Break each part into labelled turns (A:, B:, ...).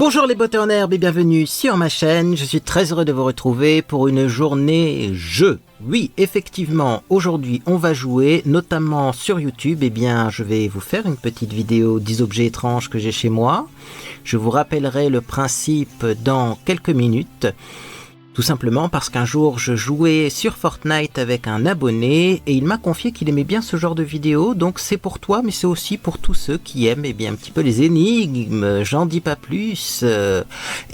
A: Bonjour les bottes en herbe et bienvenue sur ma chaîne. Je suis très heureux de vous retrouver pour une journée jeu. Oui, effectivement, aujourd'hui on va jouer, notamment sur YouTube. Eh bien, je vais vous faire une petite vidéo 10 objets étranges que j'ai chez moi. Je vous rappellerai le principe dans quelques minutes. Tout simplement parce qu'un jour je jouais sur Fortnite avec un abonné et il m'a confié qu'il aimait bien ce genre de vidéo, donc c'est pour toi mais c'est aussi pour tous ceux qui aiment un petit peu les énigmes, j'en dis pas plus.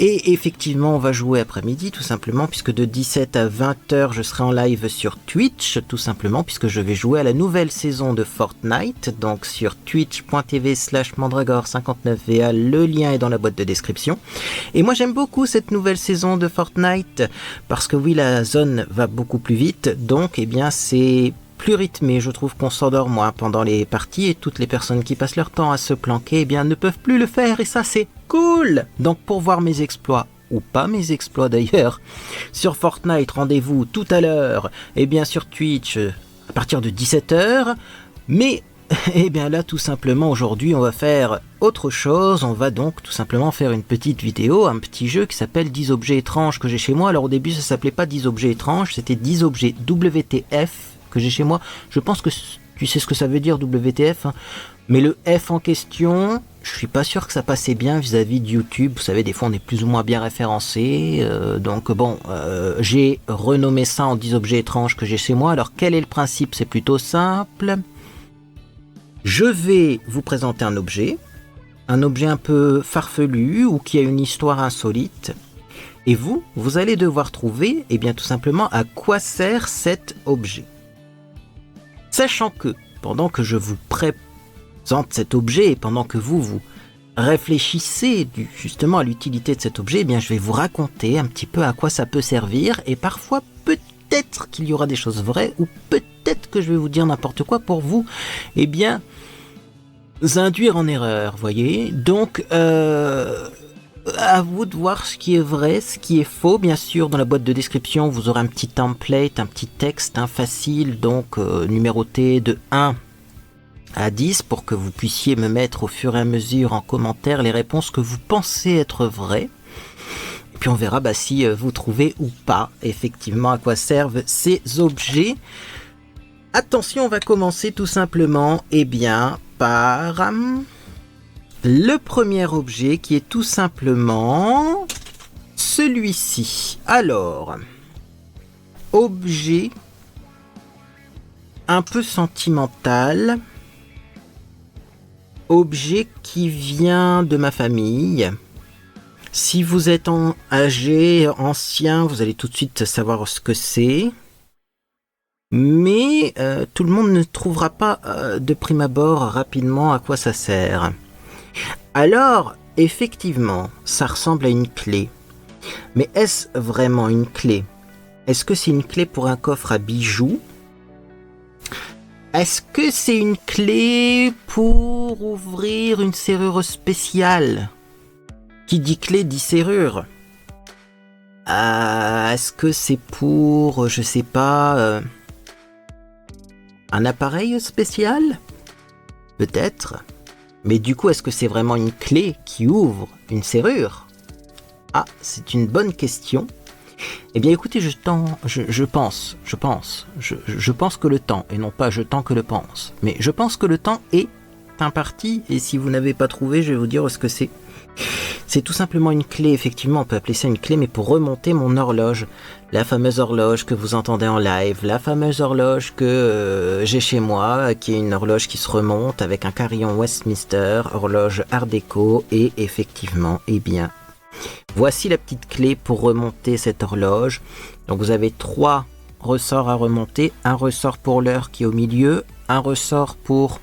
A: Et effectivement on va jouer après-midi tout simplement puisque de 17 à 20h je serai en live sur Twitch tout simplement puisque je vais jouer à la nouvelle saison de Fortnite, donc sur twitch.tv/mandragore59va, le lien est dans la boîte de description. Et moi j'aime beaucoup cette nouvelle saison de Fortnite parce que oui, la zone va beaucoup plus vite, donc eh bien c'est plus rythmé. Je trouve qu'on s'endort moins pendant les parties et toutes les personnes qui passent leur temps à se planquer eh bien ne peuvent plus le faire et ça c'est cool. Donc pour voir mes exploits ou pas mes exploits d'ailleurs sur Fortnite, rendez-vous tout à l'heure et bien sur Twitch à partir de 17h. Mais et bien là tout simplement aujourd'hui on va faire autre chose, on va donc tout simplement faire une petite vidéo, un petit jeu qui s'appelle 10 objets étranges que j'ai chez moi. Alors au début ça s'appelait pas 10 objets étranges, c'était 10 objets WTF que j'ai chez moi. Je pense que tu sais ce que ça veut dire WTF hein. Mais le F en question, je suis pas sûr que ça passait bien vis-à-vis de YouTube. Vous savez, des fois on est plus ou moins bien référencé. Donc bon, j'ai renommé ça en 10 objets étranges que j'ai chez moi. Alors quel est le principe? C'est plutôt simple. Je vais vous présenter un objet un peu farfelu ou qui a une histoire insolite. Et vous allez devoir trouver, eh bien tout simplement, à quoi sert cet objet. Sachant que, pendant que je vous présente cet objet et pendant que vous réfléchissez justement à l'utilité de cet objet, eh bien je vais vous raconter un petit peu à quoi ça peut servir et parfois peut-être qu'il y aura des choses vraies ou peut-être que je vais vous dire n'importe quoi pour vous, eh bien, induire en erreur, voyez. Donc, à vous de voir ce qui est vrai, ce qui est faux. Bien sûr, dans la boîte de description, vous aurez un petit template, un petit texte facile, donc numéroté de 1 à 10 pour que vous puissiez me mettre au fur et à mesure en commentaire les réponses que vous pensez être vraies. Et puis on verra si vous trouvez ou pas effectivement à quoi servent ces objets. Attention, on va commencer tout simplement par le premier objet qui est tout simplement celui-ci. Alors, objet un peu sentimental, objet qui vient de ma famille. Si vous êtes âgé, ancien, vous allez tout de suite savoir ce que c'est. Mais tout le monde ne trouvera pas de prime abord rapidement à quoi ça sert. Alors, effectivement, ça ressemble à une clé. Mais est-ce vraiment une clé? Est-ce que c'est une clé pour un coffre à bijoux? Est-ce que c'est une clé pour ouvrir une serrure spéciale? Qui dit clé dit serrure. Est-ce que c'est pour, je sais pas, un appareil spécial? Peut-être. Mais du coup, est-ce que c'est vraiment une clé qui ouvre une serrure? Ah, c'est une bonne question. Eh bien écoutez, je pense que le temps, et non pas je tends que le pense, mais je pense que le temps est imparti, et si vous n'avez pas trouvé, je vais vous dire ce que c'est. C'est tout simplement une clé, effectivement, on peut appeler ça une clé, mais pour remonter mon horloge. La fameuse horloge que vous entendez en live, la fameuse horloge que j'ai chez moi, qui est une horloge qui se remonte avec un carillon Westminster, horloge Art déco, et effectivement, eh bien, voici la petite clé pour remonter cette horloge. Donc vous avez 3 ressorts à remonter, un ressort pour l'heure qui est au milieu, un ressort pour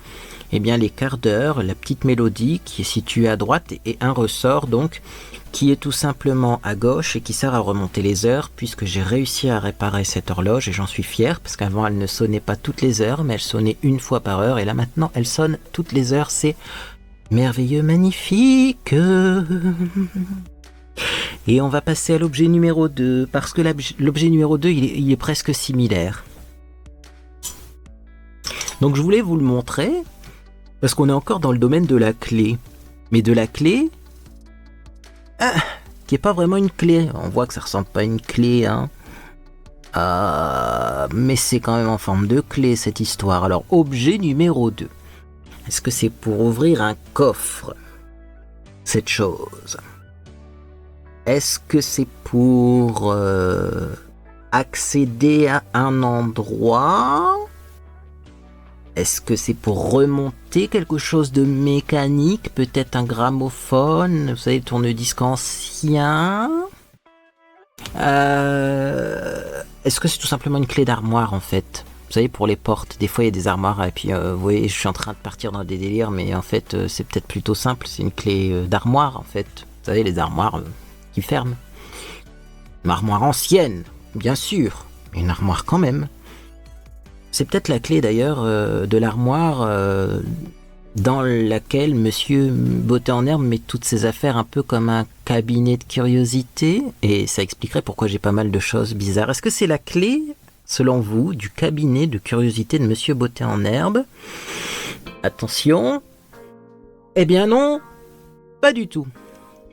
A: les quarts d'heure, la petite mélodie qui est située à droite et un ressort donc qui est tout simplement à gauche et qui sert à remonter les heures puisque j'ai réussi à réparer cette horloge et j'en suis fier parce qu'avant elle ne sonnait pas toutes les heures mais elle sonnait une fois par heure et là maintenant elle sonne toutes les heures. C'est merveilleux, magnifique. Et on va passer à l'objet numéro 2 parce que l'objet numéro 2 il est presque similaire. Donc je voulais vous le montrer parce qu'on est encore dans le domaine de la clé. Mais de la clé qui est pas vraiment une clé. On voit que ça ressemble pas à une clé, hein. Mais c'est quand même en forme de clé cette histoire. Alors, objet numéro 2. Est-ce que c'est pour ouvrir un coffre, cette chose? Est-ce que c'est pour accéder à un endroit? Est-ce que c'est pour remonter quelque chose de mécanique? Peut-être un gramophone, vous savez, tourne-disque ancien? Est-ce que c'est tout simplement une clé d'armoire en fait? Vous savez, pour les portes, des fois il y a des armoires et puis vous voyez, je suis en train de partir dans des délires, mais en fait c'est peut-être plutôt simple, c'est une clé d'armoire en fait. Vous savez, les armoires qui ferment. Une armoire ancienne, bien sûr, mais une armoire quand même. C'est peut-être la clé d'ailleurs de l'armoire dans laquelle Monsieur Beauté en herbe met toutes ses affaires un peu comme un cabinet de curiosité, et ça expliquerait pourquoi j'ai pas mal de choses bizarres. Est-ce que c'est la clé, selon vous, du cabinet de curiosité de Monsieur Beauté en herbe? Attention. Eh bien non, pas du tout.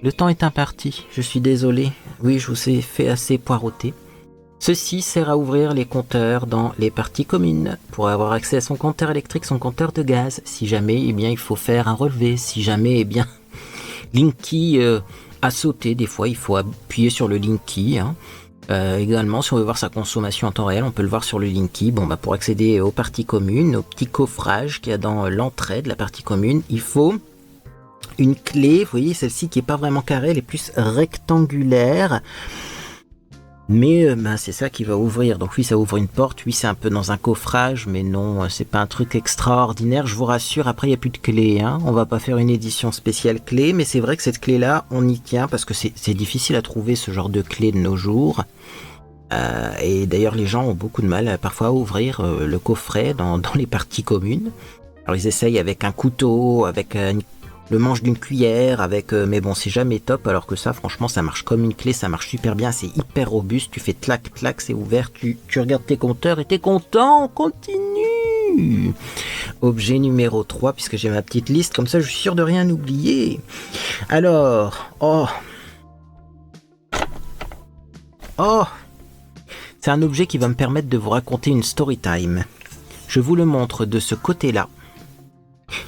A: Le temps est imparti, je suis désolé. Oui, je vous ai fait assez poireauter. Ceci sert à ouvrir les compteurs dans les parties communes pour avoir accès à son compteur électrique, son compteur de gaz. Si jamais, eh bien, il faut faire un relevé. Si jamais, eh bien, Linky a sauté. Des fois, il faut appuyer sur le Linky. Hein. Également, si on veut voir sa consommation en temps réel, on peut le voir sur le Linky. Bon, bah, pour accéder aux parties communes, au petit coffrage qu'il y a dans l'entrée de la partie commune, il faut une clé. Vous voyez, celle-ci qui est pas vraiment carrée, elle est plus rectangulaire. Mais c'est ça qui va ouvrir. Donc oui, ça ouvre une porte. Oui, c'est un peu dans un coffrage, mais non, c'est pas un truc extraordinaire. Je vous rassure, après il n'y a plus de clé. Hein. On va pas faire une édition spéciale clé, mais c'est vrai que cette clé-là, on y tient parce que c'est difficile à trouver ce genre de clé de nos jours. Et d'ailleurs, les gens ont beaucoup de mal parfois à ouvrir le coffret dans les parties communes. Alors ils essayent avec un couteau, avec le manche d'une cuillère, mais bon, c'est jamais top, alors que ça, franchement, ça marche comme une clé, ça marche super bien, c'est hyper robuste, tu fais clac, clac, c'est ouvert, tu regardes tes compteurs et t'es content, on continue. Objet numéro 3, puisque j'ai ma petite liste, comme ça, je suis sûr de rien oublier. Alors, c'est un objet qui va me permettre de vous raconter une story time. Je vous le montre de ce côté-là.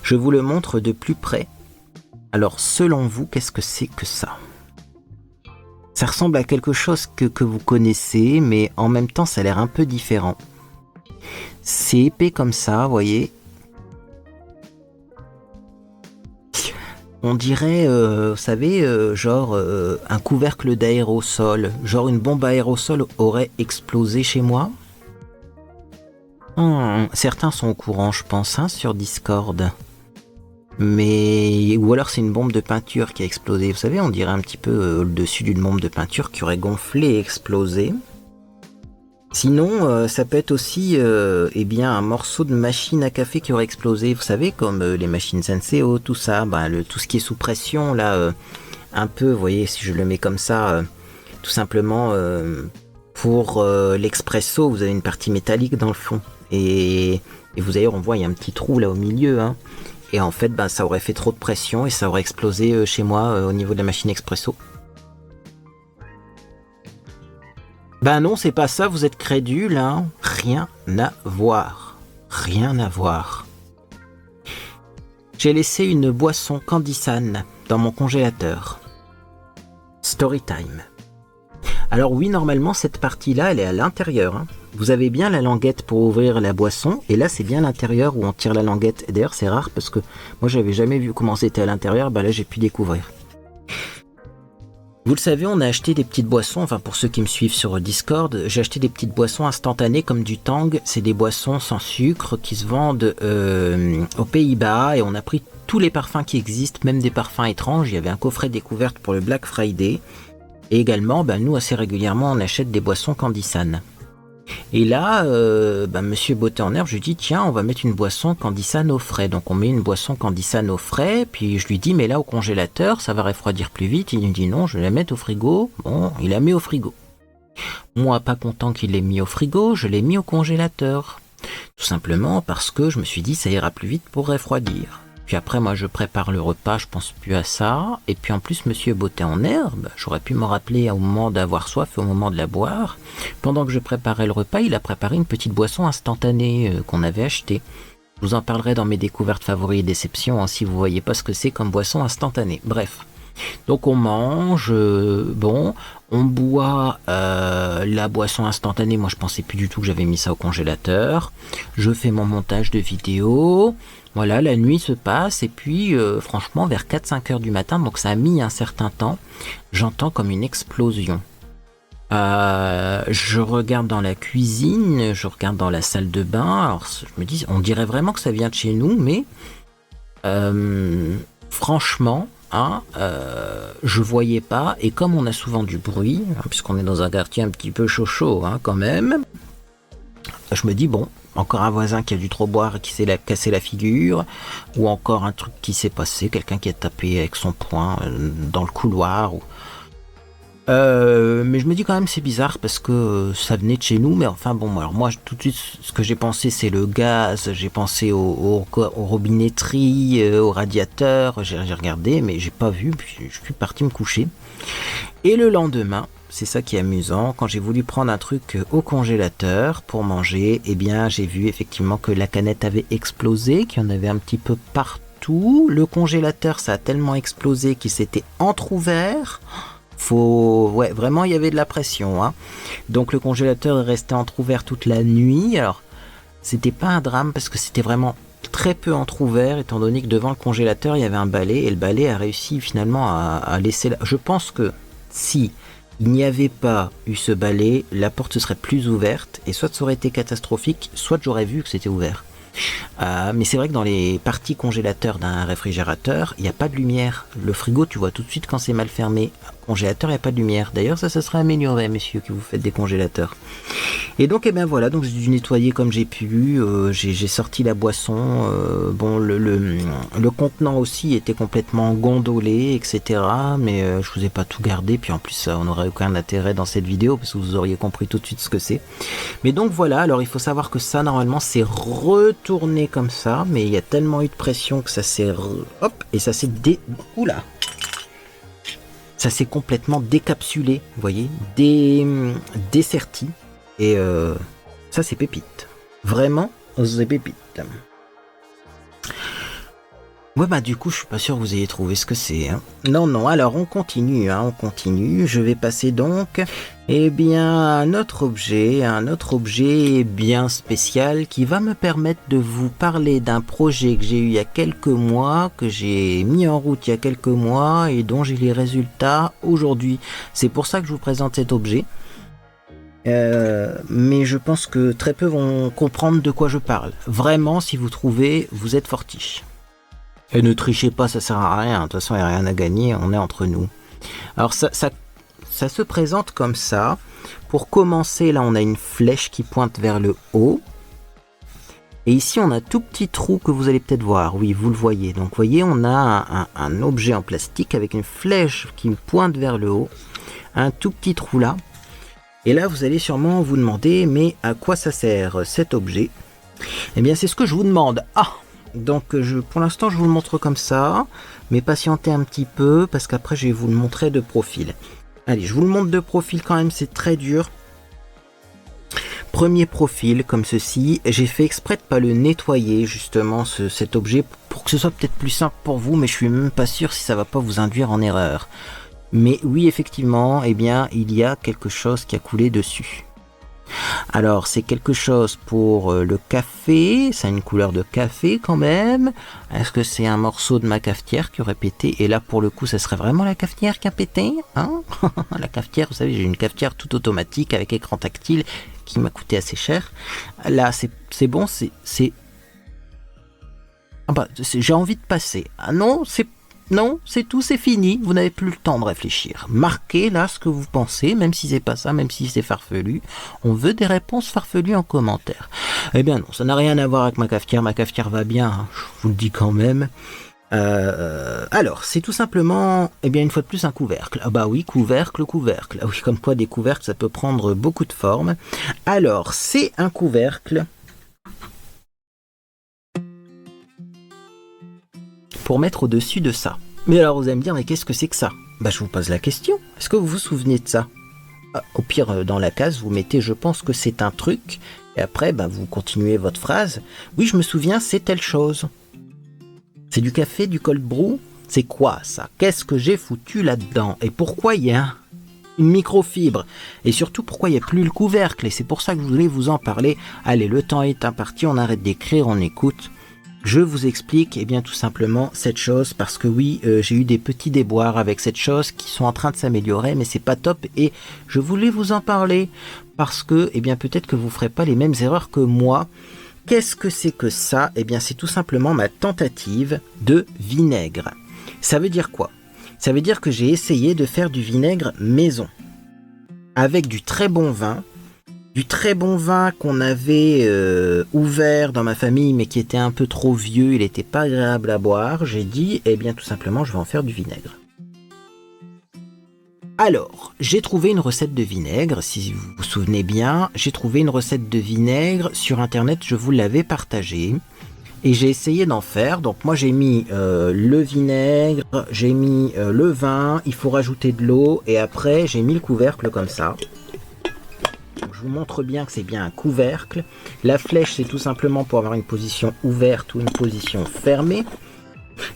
A: Je vous le montre de plus près. Alors, selon vous, qu'est-ce que c'est que ça? Ça ressemble à quelque chose que vous connaissez, mais en même temps, ça a l'air un peu différent. C'est épais comme ça, vous voyez. On dirait, vous savez, genre un couvercle d'aérosol. Genre une bombe à aérosol aurait explosé chez moi. Certains sont au courant, je pense, hein, sur Discord. Mais ou alors c'est une bombe de peinture qui a explosé. Vous savez, on dirait un petit peu le dessus d'une bombe de peinture qui aurait gonflé et explosé. Sinon, ça peut être aussi un morceau de machine à café qui aurait explosé. Vous savez, comme les machines Senseo, tout ça, tout ce qui est sous pression, là, un peu, vous voyez, si je le mets comme ça, tout simplement, pour l'expresso, vous avez une partie métallique dans le fond. Et vous d'ailleurs, on voit, il y a un petit trou là au milieu, hein. Et en fait, ça aurait fait trop de pression et ça aurait explosé chez moi au niveau de la machine expresso. Non, c'est pas ça, vous êtes crédule, hein. Rien à voir. Rien à voir. J'ai laissé une boisson Candysan dans mon congélateur. Story time. Alors oui, normalement, cette partie-là, elle est à l'intérieur. Hein. Vous avez bien la languette pour ouvrir la boisson, et là, c'est bien l'intérieur où on tire la languette. Et d'ailleurs, c'est rare parce que moi, j'avais jamais vu comment c'était à l'intérieur. Là, j'ai pu découvrir. Vous le savez, on a acheté des petites boissons, enfin pour ceux qui me suivent sur Discord, j'ai acheté des petites boissons instantanées comme du Tang. C'est des boissons sans sucre qui se vendent aux Pays-Bas, et on a pris tous les parfums qui existent, même des parfums étranges. Il y avait un coffret découverte pour le Black Friday. Et également, nous assez régulièrement, on achète des boissons Candysan. Et là, Monsieur Beauté en herbe, je lui dis tiens, on va mettre une boisson Candysan au frais. Donc on met une boisson Candysan au frais, puis je lui dis mais là au congélateur, ça va refroidir plus vite. Il me dit non, je vais la mettre au frigo. Bon, il la met au frigo. Moi, pas content qu'il l'ait mis au frigo, je l'ai mis au congélateur. Tout simplement parce que je me suis dit ça ira plus vite pour refroidir. Puis après, moi, je prépare le repas, je pense plus à ça. Et puis en plus, monsieur bottait en herbe. J'aurais pu me rappeler au moment d'avoir soif et au moment de la boire. Pendant que je préparais le repas, il a préparé une petite boisson instantanée qu'on avait achetée. Je vous en parlerai dans mes découvertes favoris et déceptions, hein, si vous voyez pas ce que c'est comme boisson instantanée. Bref. Donc on mange, on boit la boisson instantanée. Moi je pensais plus du tout que j'avais mis ça au congélateur. Je fais mon montage de vidéo. Voilà, la nuit se passe et puis franchement vers 4-5 heures du matin, donc ça a mis un certain temps, j'entends comme une explosion. Je regarde dans la cuisine, je regarde dans la salle de bain. Alors je me dis, on dirait vraiment que ça vient de chez nous, mais franchement, je voyais pas. Et comme on a souvent du bruit, puisqu'on est dans un quartier un petit peu chaud quand même, je me dis bon, encore un voisin qui a dû trop boire et qui s'est cassé la figure, ou encore un truc qui s'est passé, quelqu'un qui a tapé avec son poing dans le couloir. Mais je me dis quand même c'est bizarre parce que ça venait de chez nous, mais enfin bon, alors moi tout de suite ce que j'ai pensé c'est le gaz, j'ai pensé aux robinetteries, aux radiateurs, j'ai regardé mais j'ai pas vu, puis je suis parti me coucher. Et le lendemain, c'est ça qui est amusant, quand j'ai voulu prendre un truc au congélateur pour manger, eh bien j'ai vu effectivement que la canette avait explosé, qu'il y en avait un petit peu partout, le congélateur ça a tellement explosé qu'il s'était entrouvert. Vraiment il y avait de la pression, hein. Donc le congélateur est resté entrouvert toute la nuit. Alors c'était pas un drame parce que c'était vraiment très peu entrouvert étant donné que devant le congélateur il y avait un balai et le balai a réussi finalement à laisser je pense que si il n'y avait pas eu ce balai, la porte se serait plus ouverte et soit ça aurait été catastrophique, soit j'aurais vu que c'était ouvert. Mais c'est vrai que dans les parties congélateurs d'un réfrigérateur, il n'y a pas de lumière. Le frigo, tu vois tout de suite quand c'est mal fermé. Congélateur, il n'y a pas de lumière. D'ailleurs, ça serait amélioré, messieurs, que vous faites des congélateurs. Et donc, eh bien voilà, donc j'ai dû nettoyer comme j'ai pu. J'ai sorti la boisson. Le contenant aussi était complètement gondolé, etc. Mais je vous ai pas tout gardé. Puis en plus, on n'aurait aucun intérêt dans cette vidéo parce que vous auriez compris tout de suite ce que c'est. Mais donc voilà, alors il faut savoir que ça, normalement, c'est retourné comme ça. Mais il y a tellement eu de pression que ça s'est... Hop, et ça s'est Oula! Ça s'est complètement décapsulé, vous voyez, desserti. Et ça, c'est pépite. Vraiment, c'est pépite. Ouais, bah du coup, je suis pas sûr que vous ayez trouvé ce que c'est. Hein. Non, alors on continue, on continue. Je vais passer donc, à un autre objet bien spécial qui va me permettre de vous parler d'un projet que j'ai eu il y a quelques mois, que j'ai mis en route il y a quelques mois et dont j'ai les résultats aujourd'hui. C'est pour ça que je vous présente cet objet. Mais je pense que très peu vont comprendre de quoi je parle. Vraiment, si vous trouvez, vous êtes fortiche. Et ne trichez pas, ça sert à rien. De toute façon, il n'y a rien à gagner, on est entre nous. Alors, ça se présente comme ça. Pour commencer, là, on a une flèche qui pointe vers le haut. Et ici, on a un tout petit trou que vous allez peut-être voir. Oui, vous le voyez. Donc, vous voyez, on a un objet en plastique avec une flèche qui pointe vers le haut. Un tout petit trou là. Et là, vous allez sûrement vous demander, mais à quoi ça sert cet objet? Eh bien, c'est ce que je vous demande. Donc pour l'instant je vous le montre comme ça, mais patientez un petit peu parce qu'après je vais vous le montrer de profil. Allez, je vous le montre de profil quand même, c'est très dur. Premier profil comme ceci, j'ai fait exprès de pas le nettoyer justement cet objet pour que ce soit peut-être plus simple pour vous, mais je suis même pas sûr si ça va pas vous induire en erreur. Mais oui, effectivement, il y a quelque chose qui a coulé dessus. Alors c'est quelque chose pour le café, ça a une couleur de café quand même. Est-ce que c'est un morceau de ma cafetière qui aurait pété? Et là pour le coup ça serait vraiment la cafetière qui a pété, hein? La cafetière, vous savez, j'ai une cafetière toute automatique avec écran tactile qui m'a coûté assez cher. Là c'est bon, j'ai envie de passer. Non, c'est tout, c'est fini, vous n'avez plus le temps de réfléchir. Marquez là ce que vous pensez, même si c'est pas ça, même si c'est farfelu. On veut des réponses farfelues en commentaire. Eh bien non, ça n'a rien à voir avec ma cafetière va bien, hein, je vous le dis quand même. Alors, c'est tout simplement, une fois de plus, un couvercle. Ah bah oui, couvercle. Ah oui, comme quoi des couvercles, ça peut prendre beaucoup de formes. Alors, c'est un couvercle pour mettre au-dessus de ça. Mais alors vous allez me dire, mais qu'est-ce que c'est que ça? Bah je vous pose la question, est-ce que vous vous souvenez de ça? Au pire, dans la case, vous mettez « je pense que c'est un truc » et après, vous continuez votre phrase. Oui, je me souviens, c'est telle chose. C'est du café, du cold brew? C'est quoi ça? Qu'est-ce que j'ai foutu là-dedans? Et pourquoi il y a une microfibre? Et surtout, pourquoi il n'y a plus le couvercle? Et c'est pour ça que je voulais vous en parler. Allez, le temps est imparti, on arrête d'écrire, on écoute. Je vous explique, bien tout simplement cette chose, parce que oui, j'ai eu des petits déboires avec cette chose qui sont en train de s'améliorer, mais c'est pas top, et je voulais vous en parler, parce que, bien peut-être que vous ferez pas les mêmes erreurs que moi. Qu'est-ce que c'est que ça? C'est tout simplement ma tentative de vinaigre. Ça veut dire quoi? Ça veut dire que j'ai essayé de faire du vinaigre maison, avec du très bon vin, qu'on avait ouvert dans ma famille mais qui était un peu trop vieux, il n'était pas agréable à boire. J'ai dit, tout simplement, je vais en faire du vinaigre. Alors, j'ai trouvé une recette de vinaigre, si vous vous souvenez bien, j'ai trouvé une recette de vinaigre sur internet, je vous l'avais partagée, et j'ai essayé d'en faire. Donc moi j'ai mis le vinaigre, j'ai mis le vin, il faut rajouter de l'eau, et après j'ai mis le couvercle comme ça. Je vous montre bien que c'est bien un couvercle. La flèche, c'est tout simplement pour avoir une position ouverte ou une position fermée.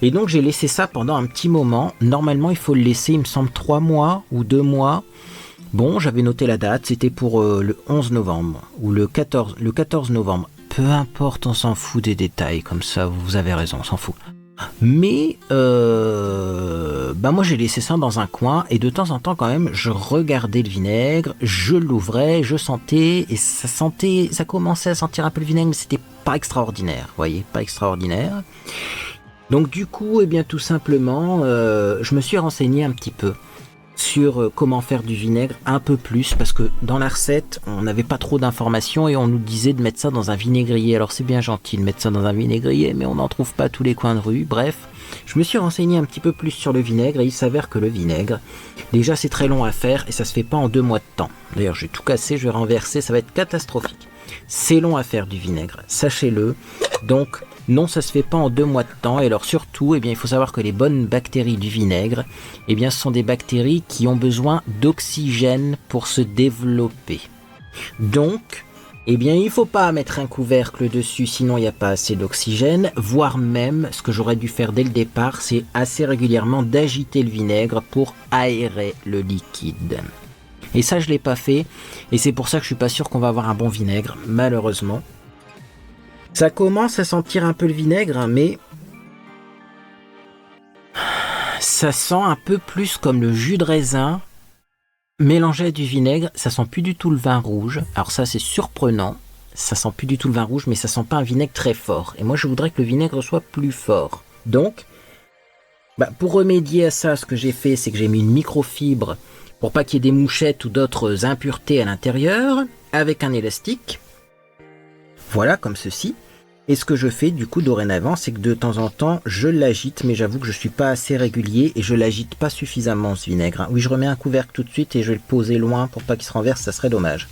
A: Et donc j'ai laissé ça pendant un petit moment. Normalement, il faut le laisser, il me semble, 3 mois ou 2 mois. Bon, j'avais noté la date, c'était pour le 11 novembre ou le 14 novembre. Peu importe, on s'en fout des détails, comme ça, vous avez raison, on s'en fout. Mais moi j'ai laissé ça dans un coin, et de temps en temps quand même je regardais le vinaigre, je l'ouvrais, je sentais, et ça commençait à sentir un peu le vinaigre, mais c'était pas extraordinaire, vous voyez, pas extraordinaire. Donc du coup, tout simplement, je me suis renseigné un petit peu sur comment faire du vinaigre un peu plus, parce que dans la recette on n'avait pas trop d'informations et on nous disait de mettre ça dans un vinaigrier. Alors c'est bien gentil de mettre ça dans un vinaigrier, mais on n'en trouve pas à tous les coins de rue. Bref, je me suis renseigné un petit peu plus sur le vinaigre, et il s'avère que le vinaigre, déjà c'est très long à faire et ça se fait pas en 2 mois de temps. D'ailleurs j'ai tout cassé, je vais renverser, ça va être catastrophique. C'est long à faire du vinaigre, sachez-le. Donc non, ça se fait pas en 2 mois de temps. Et alors surtout, il faut savoir que les bonnes bactéries du vinaigre, ce sont des bactéries qui ont besoin d'oxygène pour se développer. Donc, il faut pas mettre un couvercle dessus, sinon il n'y a pas assez d'oxygène. Voire même, ce que j'aurais dû faire dès le départ, c'est assez régulièrement d'agiter le vinaigre pour aérer le liquide. Et ça, je l'ai pas fait. Et c'est pour ça que je suis pas sûr qu'on va avoir un bon vinaigre, malheureusement. Ça commence à sentir un peu le vinaigre, mais ça sent un peu plus comme le jus de raisin mélangé à du vinaigre. Ça sent plus du tout le vin rouge. Alors ça, c'est surprenant. Ça sent plus du tout le vin rouge, mais ça sent pas un vinaigre très fort. Et moi, je voudrais que le vinaigre soit plus fort. Donc, pour remédier à ça, ce que j'ai fait, c'est que j'ai mis une microfibre pour pas qu'il y ait des mouchettes ou d'autres impuretés à l'intérieur, avec un élastique. Voilà, comme ceci. Et ce que je fais du coup dorénavant, c'est que de temps en temps, je l'agite, mais j'avoue que je suis pas assez régulier et je l'agite pas suffisamment, ce vinaigre. Oui, je remets un couvercle tout de suite et je vais le poser loin pour pas qu'il se renverse, ça serait dommage.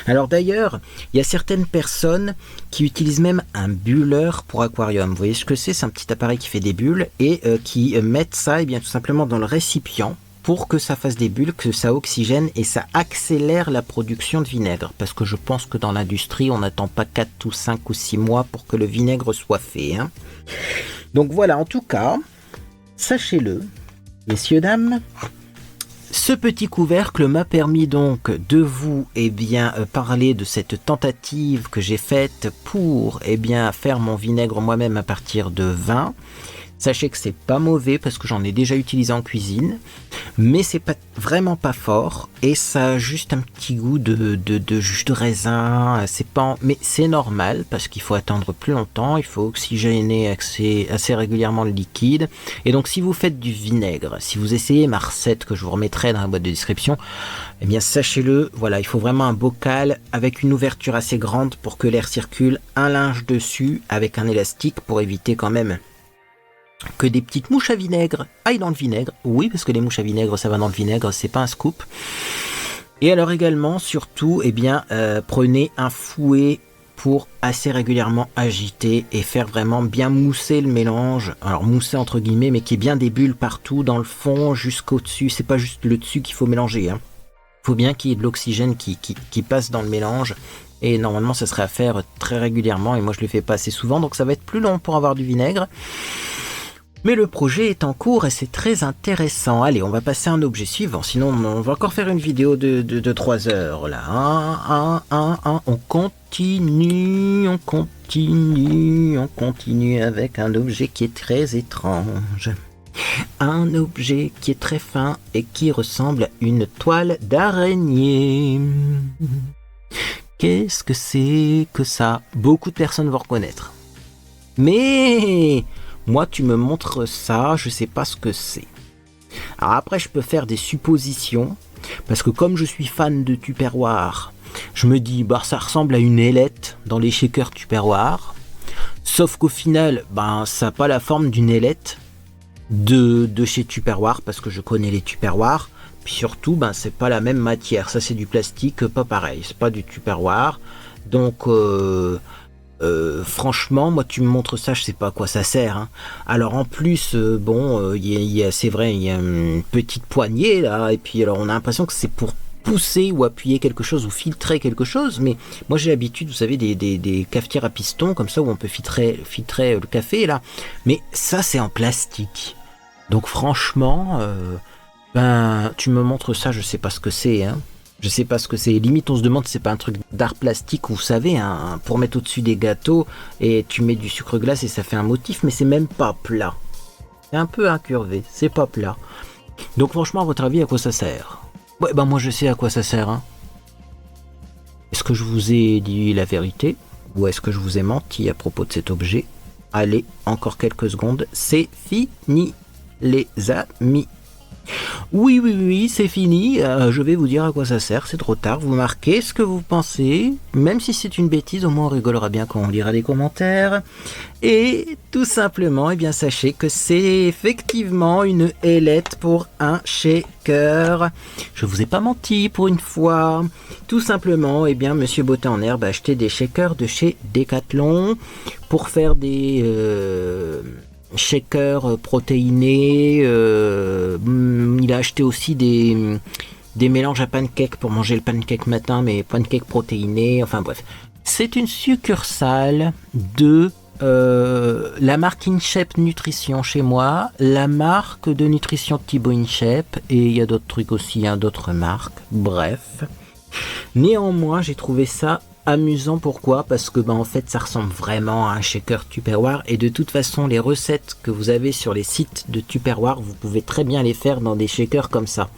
A: Alors d'ailleurs, il y a certaines personnes qui utilisent même un bulleur pour aquarium. Vous voyez ce que c'est? C'est un petit appareil qui fait des bulles et qui mettent ça tout simplement dans le récipient, pour que ça fasse des bulles, que ça oxygène et ça accélère la production de vinaigre. Parce que je pense que dans l'industrie, on n'attend pas 4 ou 5 ou 6 mois pour que le vinaigre soit fait. Donc voilà, en tout cas, sachez-le, messieurs, dames, ce petit couvercle m'a permis donc de vous parler de cette tentative que j'ai faite pour faire mon vinaigre moi-même à partir de vin. Sachez que c'est pas mauvais parce que j'en ai déjà utilisé en cuisine, mais c'est vraiment pas fort et ça a juste un petit goût de jus de raisin. Mais c'est normal parce qu'il faut attendre plus longtemps, il faut oxygéner assez régulièrement le liquide. Et donc si vous faites du vinaigre, si vous essayez ma recette que je vous remettrai dans la boîte de description, sachez-le, voilà, il faut vraiment un bocal avec une ouverture assez grande pour que l'air circule, un linge dessus avec un élastique pour éviter quand même que des petites mouches à vinaigre aillent dans le vinaigre. Oui, parce que les mouches à vinaigre, ça va dans le vinaigre, c'est pas un scoop. Et alors également, surtout, prenez un fouet pour assez régulièrement agiter et faire vraiment bien mousser le mélange. Alors mousser entre guillemets, mais qu'il y ait bien des bulles partout dans le fond jusqu'au dessus. C'est pas juste le dessus qu'il faut mélanger, hein. Faut bien qu'il y ait de l'oxygène qui passe dans le mélange. Et normalement, ça serait à faire très régulièrement. Et moi, je le fais pas assez souvent. Donc, ça va être plus long pour avoir du vinaigre. Mais le projet est en cours et c'est très intéressant. Allez, on va passer à un objet suivant. Sinon, on va encore faire une vidéo de 3 heures. Là. On continue avec un objet qui est très étrange. Un objet qui est très fin et qui ressemble à une toile d'araignée. Qu'est-ce que c'est que ça? Beaucoup de personnes vont reconnaître. Mais moi, tu me montres ça, je sais pas ce que c'est. Alors après, je peux faire des suppositions, parce que comme je suis fan de Tupperware, je me dis, ça ressemble à une ailette dans les shakers Tupperware. Sauf qu'au final, ça n'a pas la forme d'une ailette de chez Tupperware, parce que je connais les Tupperware. Puis surtout, c'est pas la même matière. Ça, c'est du plastique, pas pareil. C'est pas du Tupperware. Donc, franchement, moi, tu me montres ça, je sais pas à quoi ça sert, hein. Alors, en plus, c'est vrai, il y a une petite poignée, là. Et puis, alors, on a l'impression que c'est pour pousser ou appuyer quelque chose ou filtrer quelque chose. Mais moi, j'ai l'habitude, vous savez, des cafetières à piston, comme ça, où on peut filtrer le café, là. Mais ça, c'est en plastique. Donc, franchement... tu me montres ça, je sais pas ce que c'est, hein. Je sais pas ce que c'est. Limite, on se demande si c'est pas un truc d'art plastique, vous savez, hein, pour mettre au-dessus des gâteaux, et tu mets du sucre glace et ça fait un motif, mais c'est même pas plat. C'est un peu incurvé, c'est pas plat. Donc franchement, à votre avis, à quoi ça sert? Ouais, moi je sais à quoi ça sert, hein. Est-ce que je vous ai dit la vérité, ou est-ce que je vous ai menti à propos de cet objet? Allez, encore quelques secondes, c'est fini, les amis. Oui, c'est fini. Je vais vous dire à quoi ça sert. C'est trop tard. Vous marquez ce que vous pensez. Même si c'est une bêtise, au moins on rigolera bien quand on lira les commentaires. Et tout simplement, sachez que c'est effectivement une ailette pour un shaker. Je vous ai pas menti pour une fois. Tout simplement, Monsieur Bottin en herbe a acheté des shakers de chez Decathlon pour faire des... shaker protéiné, il a acheté aussi des mélanges à pancake pour manger le pancake matin, mais pancake protéiné, enfin bref. C'est une succursale de la marque InShape Nutrition chez moi, la marque de nutrition Thibaut InShape, et il y a d'autres trucs aussi, d'autres marques, bref. Néanmoins, j'ai trouvé ça amusant. Pourquoi? Parce que en fait ça ressemble vraiment à un shaker Tupperware, et de toute façon les recettes que vous avez sur les sites de Tupperware, vous pouvez très bien les faire dans des shakers comme ça.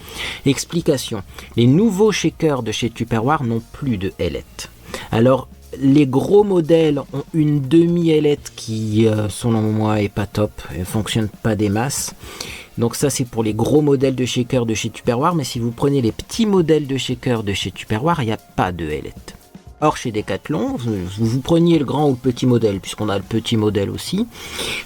A: Explication: les nouveaux shakers de chez Tupperware n'ont plus de ailette. Alors les gros modèles ont une demi-ailette qui selon moi est pas top, elle fonctionne pas des masses. Donc ça c'est pour les gros modèles de shakers de chez Tupperware, mais si vous prenez les petits modèles de shakers de chez Tupperware, il n'y a pas de ailette. Or chez Decathlon, vous preniez le grand ou le petit modèle, puisqu'on a le petit modèle aussi.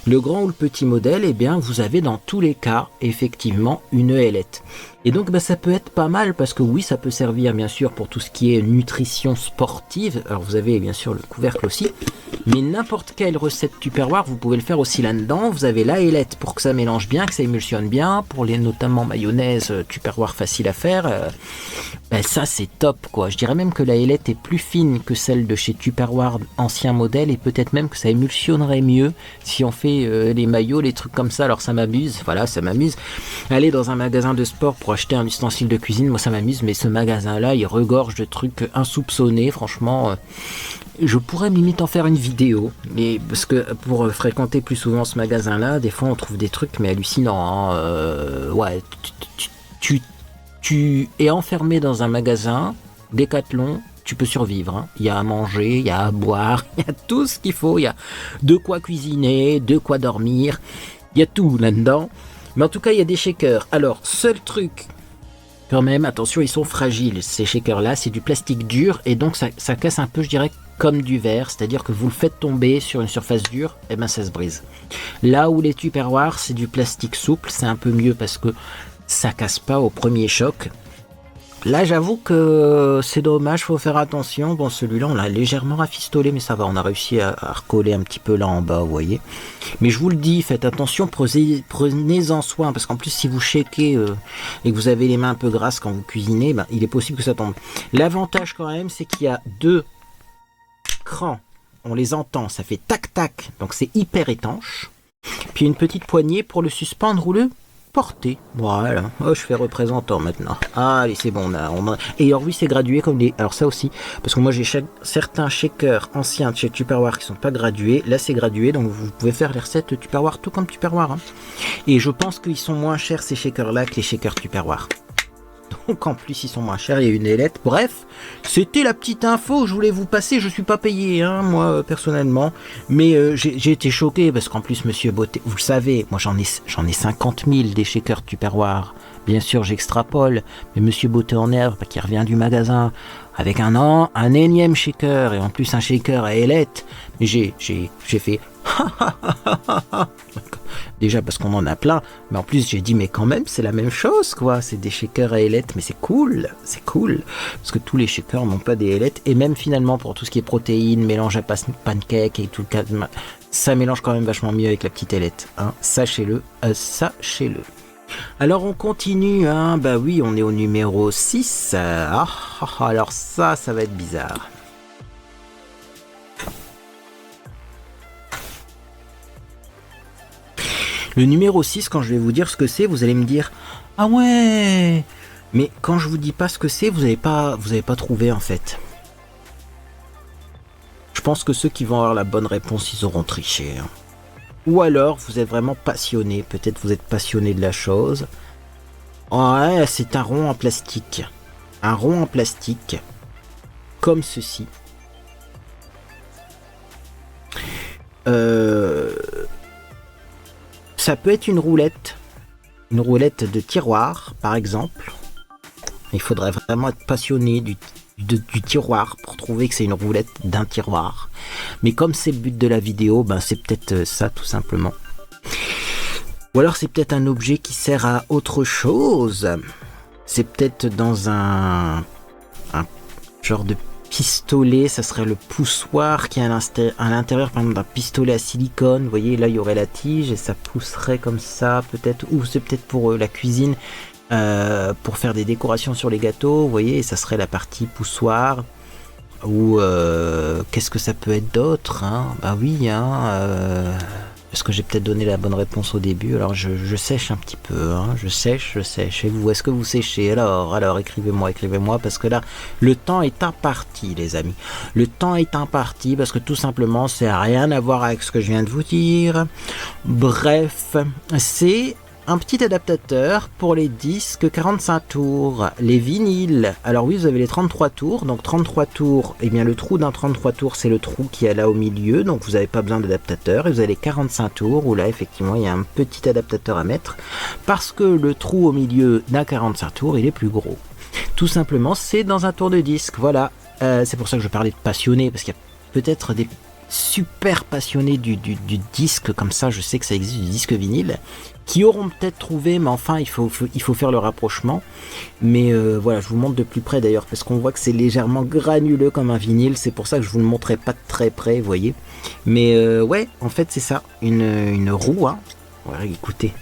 A: Le grand ou le petit modèle, vous avez dans tous les cas effectivement une ailette. Et donc ça peut être pas mal, parce que oui, ça peut servir bien sûr pour tout ce qui est nutrition sportive. Alors vous avez bien sûr le couvercle aussi, mais n'importe quelle recette Tupperware, vous pouvez le faire aussi là-dedans. Vous avez la ailette pour que ça mélange bien, que ça émulsionne bien, pour les notamment mayonnaise Tupperware facile à faire. Ça c'est top quoi. Je dirais même que la ailette est plus fine que celle de chez Tupperware ancien modèle, et peut-être même que ça émulsionnerait mieux si on fait les maillots, les trucs comme ça. Alors ça m'amuse, ça m'amuse. Aller dans un magasin de sport pour acheter un ustensile de cuisine, moi ça m'amuse, mais ce magasin-là, il regorge de trucs insoupçonnés, franchement. Je pourrais limite en faire une vidéo, mais parce que pour fréquenter plus souvent ce magasin-là, des fois on trouve des trucs mais hallucinants. Tu es enfermé dans un magasin Decathlon, tu peux survivre. Il y a à manger, il y a à boire, il y a tout ce qu'il faut, il y a de quoi cuisiner, de quoi dormir, il y a tout là-dedans. Mais en tout cas, il y a des shakers. Alors, seul truc, quand même, attention, ils sont fragiles. Ces shakers-là, c'est du plastique dur, et donc ça casse un peu, je dirais, comme du verre. C'est-à-dire que vous le faites tomber sur une surface dure, ça se brise. Là où les Tupperware, c'est du plastique souple, c'est un peu mieux parce que ça casse pas au premier choc. Là, j'avoue que c'est dommage, faut faire attention. Bon, celui-là, on l'a légèrement rafistolé, mais ça va, on a réussi à recoller un petit peu là en bas, vous voyez. Mais je vous le dis, faites attention, prenez-en soin, parce qu'en plus, si vous shakez et que vous avez les mains un peu grasses quand vous cuisinez, ben, il est possible que ça tombe. L'avantage quand même, c'est qu'il y a 2 crans, on les entend, ça fait tac-tac, donc c'est hyper étanche. Puis une petite poignée pour le suspendre ou le porter. Voilà. Oh, je fais représentant maintenant. Ah, allez, c'est bon. Et alors oui, c'est gradué comme les... Alors ça aussi, parce que moi j'ai certains shakers anciens de chez Tupperware qui sont pas gradués. Là, c'est gradué, donc vous pouvez faire les recettes Tupperware tout comme Tupperware. Hein. Et je pense qu'ils sont moins chers ces shakers-là que les shakers Tupperware. Donc en plus ils sont moins chers, il y a une ailette. Bref, c'était la petite info que je voulais vous passer. Je suis pas payé, hein, moi personnellement, mais j'ai été choqué parce qu'en plus Monsieur Beauté, vous le savez, moi j'en ai 50 000 des shakers Tupperware. Bien sûr j'extrapole, mais Monsieur Beauté en herbe qui revient du magasin avec un énième shaker et en plus un shaker à ailette. Mais j'ai fait déjà parce qu'on en a plein, mais en plus j'ai dit mais quand même c'est la même chose quoi, c'est des shakers à ailettes, mais c'est cool, parce que tous les shakers n'ont pas des ailettes, et même finalement pour tout ce qui est protéines, mélange à pancake et tout le cas, ça mélange quand même vachement mieux avec la petite ailette, hein, sachez-le. Alors on continue, hein, bah oui on est au numéro 6, alors ça va être bizarre. Le numéro 6, quand je vais vous dire ce que c'est, vous allez me dire « Ah ouais !» Mais quand je vous dis pas ce que c'est, vous n'avez pas trouvé en fait. Je pense que ceux qui vont avoir la bonne réponse, ils auront triché. Hein. Ou alors, vous êtes vraiment passionné. Peut-être vous êtes passionné de la chose. Ouais, c'est un rond en plastique. Un rond en plastique. Comme ceci. Ça peut être une roulette de tiroir, par exemple. Il faudrait vraiment être passionné du tiroir pour trouver que c'est une roulette d'un tiroir. Mais comme c'est le but de la vidéo, ben c'est peut-être ça tout simplement. Ou alors c'est peut-être un objet qui sert à autre chose. C'est peut-être dans un genre de pistolet, ça serait le poussoir qui est à l'intérieur par exemple d'un pistolet à silicone. Vous voyez, là il y aurait la tige et ça pousserait comme ça peut-être, ou c'est peut-être pour la cuisine, pour faire des décorations sur les gâteaux, vous voyez, et ça serait la partie poussoir. Ou qu'est-ce que ça peut être d'autre, hein, bah oui, hein, parce que j'ai peut-être donné la bonne réponse au début, alors je sèche un petit peu, hein, je sèche, et vous, est-ce que vous séchez? Alors écrivez-moi, parce que là, le temps est imparti, les amis, le temps est imparti, parce que tout simplement, ça n'a rien à voir avec ce que je viens de vous dire. Bref, c'est un petit adaptateur pour les disques 45 tours, les vinyles. Alors oui, vous avez les 33 tours, donc 33 tours, et bien le trou d'un 33 tours, c'est le trou qui est là au milieu, donc vous n'avez pas besoin d'adaptateur, et vous avez les 45 tours, où là, effectivement, il y a un petit adaptateur à mettre, parce que le trou au milieu d'un 45 tours, il est plus gros. Tout simplement, c'est dans un tour de disque, voilà. C'est pour ça que je parlais de passionné, parce qu'il y a peut-être des super passionnés du disque, comme ça, je sais que ça existe, du disque vinyle, qui auront peut-être trouvé, mais enfin il faut faire le rapprochement. Mais voilà, je vous montre de plus près d'ailleurs, parce qu'on voit que c'est légèrement granuleux comme un vinyle, c'est pour ça que je vous le montrerai pas de très près, vous voyez. Mais ouais, en fait c'est ça, une roue, hein. Voilà, écoutez.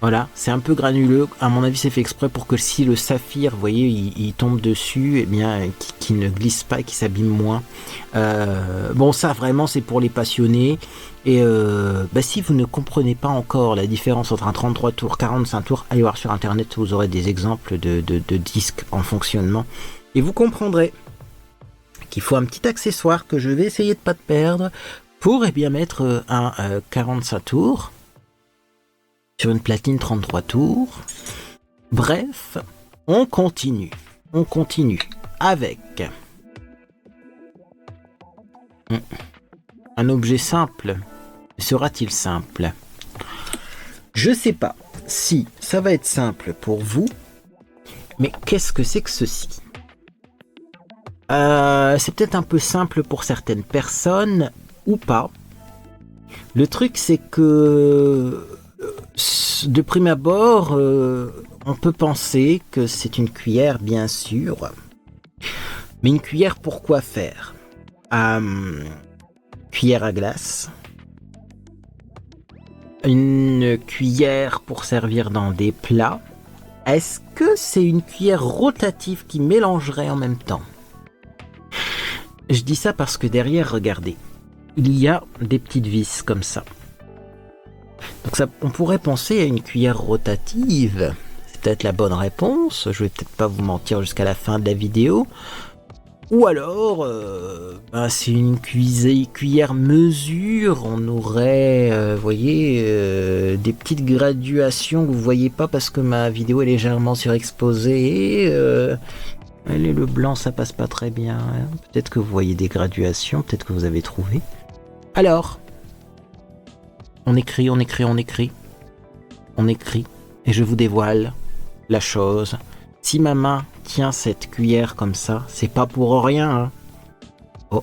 A: Voilà, c'est un peu granuleux, à mon avis c'est fait exprès pour que si le saphir, vous voyez, il tombe dessus, eh bien, qu'il ne glisse pas et qu'il s'abîme moins. Bon, ça vraiment c'est pour les passionnés. Et si vous ne comprenez pas encore la différence entre un 33 tours, 45 tours, allez voir sur internet, vous aurez des exemples de disques en fonctionnement. Et vous comprendrez qu'il faut un petit accessoire que je vais essayer de ne pas perdre pour bien mettre un 45 tours. Sur une platine 33 tours. Bref, on continue avec un objet simple. Sera-t-il simple? Je sais pas si ça va être simple pour vous, mais qu'est-ce que c'est que ceci? C'est peut-être un peu simple pour certaines personnes ou pas. Le truc c'est que De prime abord, on peut penser que c'est une cuillère, bien sûr. Mais une cuillère pour quoi faire? Cuillère à glace. Une cuillère pour servir dans des plats. Est-ce que c'est une cuillère rotative qui mélangerait en même temps? Je dis ça parce que derrière, regardez, il y a des petites vis comme ça. Donc ça, on pourrait penser à une cuillère rotative. C'est peut-être la bonne réponse. Je vais peut-être pas vous mentir jusqu'à la fin de la vidéo. Ou alors, c'est une cuillère mesure. On aurait, vous voyez, des petites graduations que vous voyez pas parce que ma vidéo est légèrement surexposée. Le blanc, ça passe pas très bien. Hein. Peut-être que vous voyez des graduations, peut-être que vous avez trouvé. Alors, on écrit, et je vous dévoile la chose. Si ma main tient cette cuillère comme ça, c'est pas pour rien. Hein.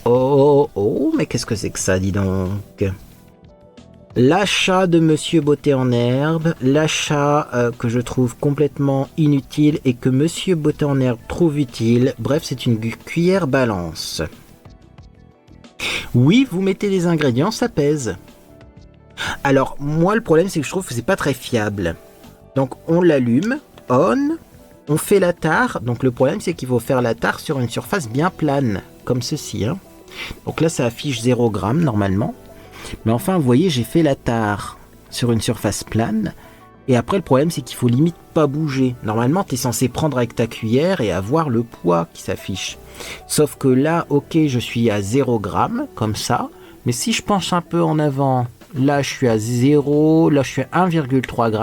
A: Oh, mais qu'est-ce que c'est que ça, dis donc? L'achat de Monsieur Beauté en Herbe, l'achat que je trouve complètement inutile et que Monsieur Beauté en Herbe trouve utile. Bref, c'est une cuillère balance. Oui, vous mettez les ingrédients, ça pèse. Alors, moi, le problème, c'est que je trouve que c'est pas très fiable. Donc, on l'allume, on fait la tare. Donc, le problème, c'est qu'il faut faire la tare sur une surface bien plane, comme ceci. Hein. Donc là, ça affiche 0 g normalement. Mais enfin, vous voyez, j'ai fait la tare sur une surface plane. Et après, le problème, c'est qu'il faut limite pas bouger. Normalement, tu es censé prendre avec ta cuillère et avoir le poids qui s'affiche. Sauf que là, ok, je suis à 0 g, comme ça. Mais si je penche un peu en avant, là, je suis à 0, là, je suis à 1,3 g.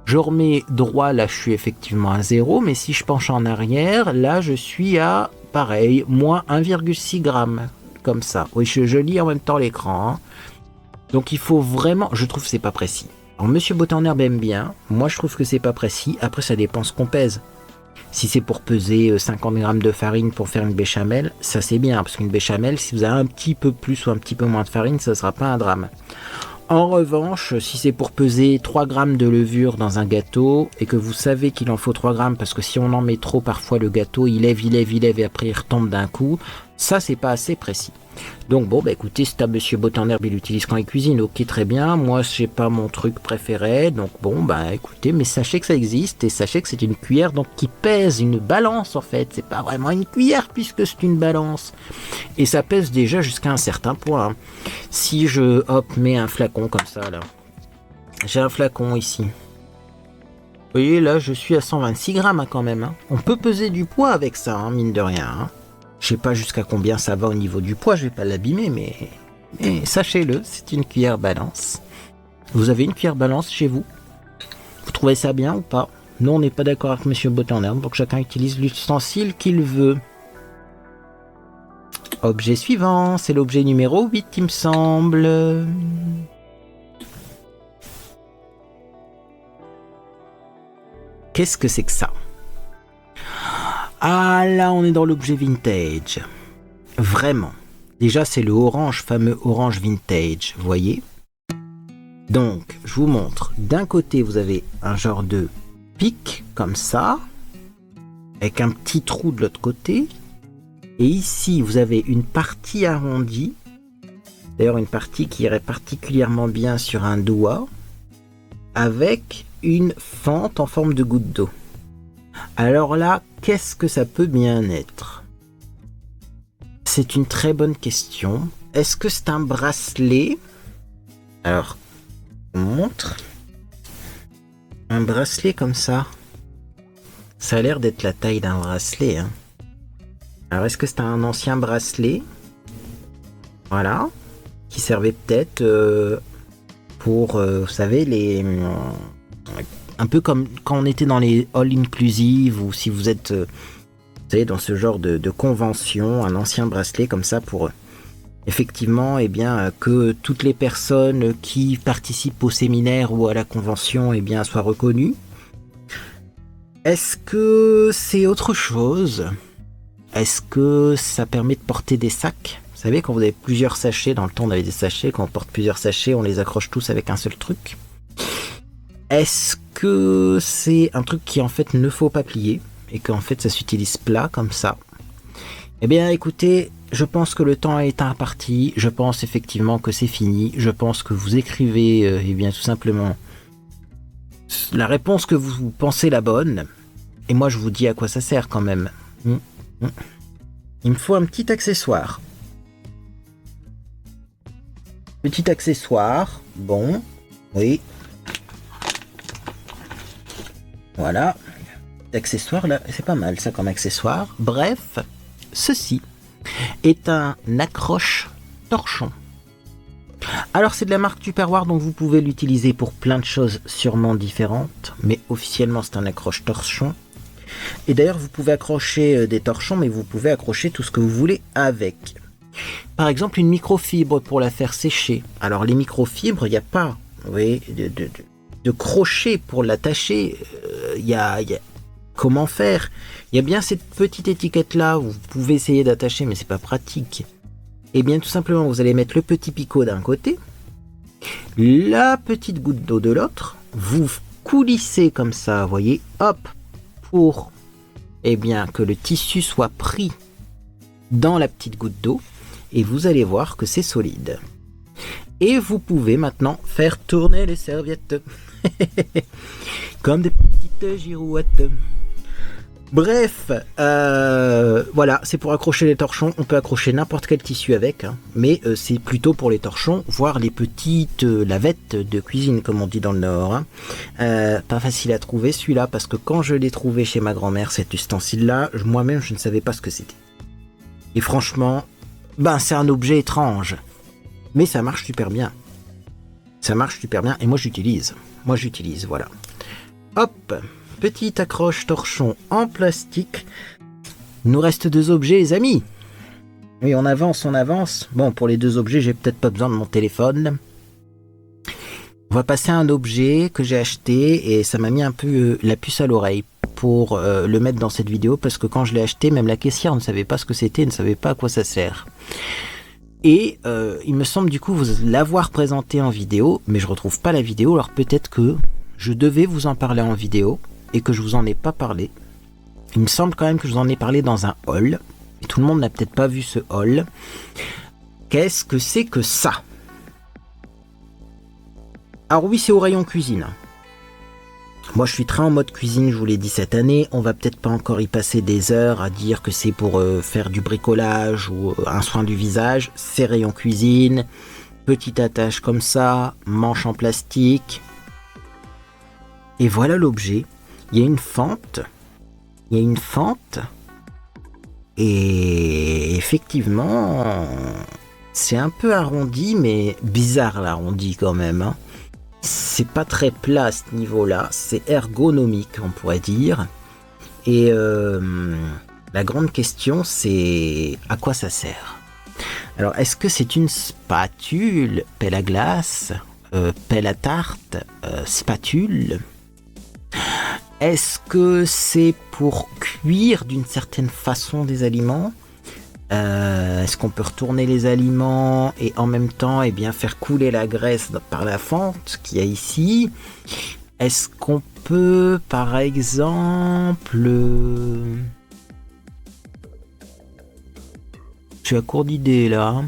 A: Je remets droit, là, je suis effectivement à 0. Mais si je penche en arrière, là, je suis à, pareil, moins 1,6 g. Comme ça. Oui, je lis en même temps l'écran. Hein. Donc, il faut vraiment... Je trouve que c'est pas précis. Alors, Monsieur Beauté en Herbe aime bien. Moi, je trouve que c'est pas précis. Après, ça dépend ce qu'on pèse. Si c'est pour peser 50 g de farine pour faire une béchamel, ça c'est bien. Parce qu'une béchamel, si vous avez un petit peu plus ou un petit peu moins de farine, ça sera pas un drame. En revanche, si c'est pour peser 3 g de levure dans un gâteau et que vous savez qu'il en faut 3 g parce que si on en met trop, parfois le gâteau il lève et après il retombe d'un coup, ça c'est pas assez précis. Donc bon, bah écoutez, c'est à Monsieur Beauté en Herbe, il l'utilise quand il cuisine, ok, très bien. Moi, c'est pas mon truc préféré, donc bon, bah écoutez, mais sachez que ça existe et sachez que c'est une cuillère donc qui pèse, une balance en fait. C'est pas vraiment une cuillère puisque c'est une balance. Et ça pèse déjà jusqu'à un certain point. Hein. Si je, mets un flacon comme ça là, j'ai un flacon ici. Vous voyez, là, je suis à 126 g hein, quand même. Hein. On peut peser du poids avec ça, hein, mine de rien. Hein. Je sais pas jusqu'à combien ça va au niveau du poids, je vais pas l'abîmer, mais sachez-le, c'est une cuillère balance. Vous avez une cuillère balance chez vous? Vous trouvez ça bien ou pas? Nous, on n'est pas d'accord avec Monsieur Beauté en Herbe, donc chacun utilise l'ustensile qu'il veut. Objet suivant, c'est l'objet numéro 8, il me semble. Qu'est-ce que c'est que ça? Ah là, on est dans l'objet vintage. Vraiment. Déjà, c'est le orange, fameux orange vintage, vous voyez? Donc, je vous montre. D'un côté, vous avez un genre de pic, comme ça, avec un petit trou de l'autre côté. Et ici, vous avez une partie arrondie. D'ailleurs, une partie qui irait particulièrement bien sur un doigt, avec une fente en forme de goutte d'eau. Alors là, qu'est-ce que ça peut bien être? C'est une très bonne question. Est-ce que c'est un bracelet? Alors, on montre. Un bracelet comme ça. Ça a l'air d'être la taille d'un bracelet. Hein. Alors, est-ce que c'est un ancien bracelet? Voilà. Qui servait peut-être pour, vous savez, les... un peu comme quand on était dans les all-inclusive ou si vous êtes vous savez, dans ce genre de convention, un ancien bracelet comme ça pour effectivement que toutes les personnes qui participent au séminaire ou à la convention soient reconnues. Est-ce que c'est autre chose? Est-ce que ça permet de porter des sacs? savez, quand vous avez plusieurs sachets, dans le temps on avait des sachets, quand on porte plusieurs sachets, on les accroche tous avec un seul truc. Est-ce que c'est un truc qui en fait ne faut pas plier et qu'en fait ça s'utilise plat comme ça? Eh bien écoutez, je pense que le temps est imparti, je pense effectivement que c'est fini, je pense que vous écrivez eh bien tout simplement la réponse que vous pensez la bonne, et moi je vous dis à quoi ça sert quand même. Il me faut un petit accessoire. Petit accessoire, bon, oui. Voilà, accessoire là, c'est pas mal ça comme accessoire. Bref, ceci est un accroche torchon. Alors c'est de la marque Tupperware, donc vous pouvez l'utiliser pour plein de choses sûrement différentes, mais officiellement c'est un accroche torchon. Et d'ailleurs vous pouvez accrocher des torchons, mais vous pouvez accrocher tout ce que vous voulez avec. Par exemple une microfibre pour la faire sécher. Alors les microfibres, il n'y a pas de crochet pour l'attacher. Il y a comment faire? Il y a bien cette petite étiquette là où vous pouvez essayer d'attacher, mais c'est pas pratique. Et bien tout simplement vous allez mettre le petit picot d'un côté, la petite goutte d'eau de l'autre, vous coulissez comme ça, vous voyez, hop, pour bien que le tissu soit pris dans la petite goutte d'eau, et vous allez voir que c'est solide. Et vous pouvez maintenant faire tourner les serviettes comme des petites girouettes. Bref, voilà, c'est pour accrocher les torchons. On peut accrocher n'importe quel tissu avec, hein, mais c'est plutôt pour les torchons, voire les petites lavettes de cuisine, comme on dit dans le Nord. Hein. Pas facile à trouver celui-là, parce que quand je l'ai trouvé chez ma grand-mère, cet ustensile-là, moi-même je ne savais pas ce que c'était. Et franchement, c'est un objet étrange, mais ça marche super bien. Ça marche super bien, et moi j'utilise, voilà. Hop, petite accroche torchon en plastique. Il nous reste 2 objets, les amis. Oui, on avance. Bon, pour les 2 objets, j'ai peut-être pas besoin de mon téléphone. On va passer à un objet que j'ai acheté, et ça m'a mis un peu la puce à l'oreille pour le mettre dans cette vidéo, parce que quand je l'ai acheté, même la caissière ne savait pas ce que c'était, ne savait pas à quoi ça sert. Et il me semble du coup vous l'avoir présenté en vidéo, mais je retrouve pas la vidéo, alors peut-être que je devais vous en parler en vidéo et que je vous en ai pas parlé. Il me semble quand même que je vous en ai parlé dans un haul, et tout le monde n'a peut-être pas vu ce haul. Qu'est-ce que c'est que ça? Alors oui, c'est au rayon cuisine. Moi je suis très en mode cuisine, je vous l'ai dit cette année, on va peut-être pas encore y passer des heures à dire que c'est pour faire du bricolage ou un soin du visage. C'est rayon cuisine, petite attache comme ça, manche en plastique. Et voilà l'objet. Il y a une fente. Et effectivement, c'est un peu arrondi, mais bizarre l'arrondi quand même. Hein. C'est pas très plat à ce niveau-là, c'est ergonomique, on pourrait dire. Et la grande question, c'est à quoi ça sert? Alors, est-ce que c'est une spatule, pelle à glace, pelle à tarte, spatule? Est-ce que c'est pour cuire d'une certaine façon des aliments? Est-ce qu'on peut retourner les aliments et en même temps faire couler la graisse par la fente qu'il y a ici? Est-ce qu'on peut par exemple... Je suis à court d'idées là.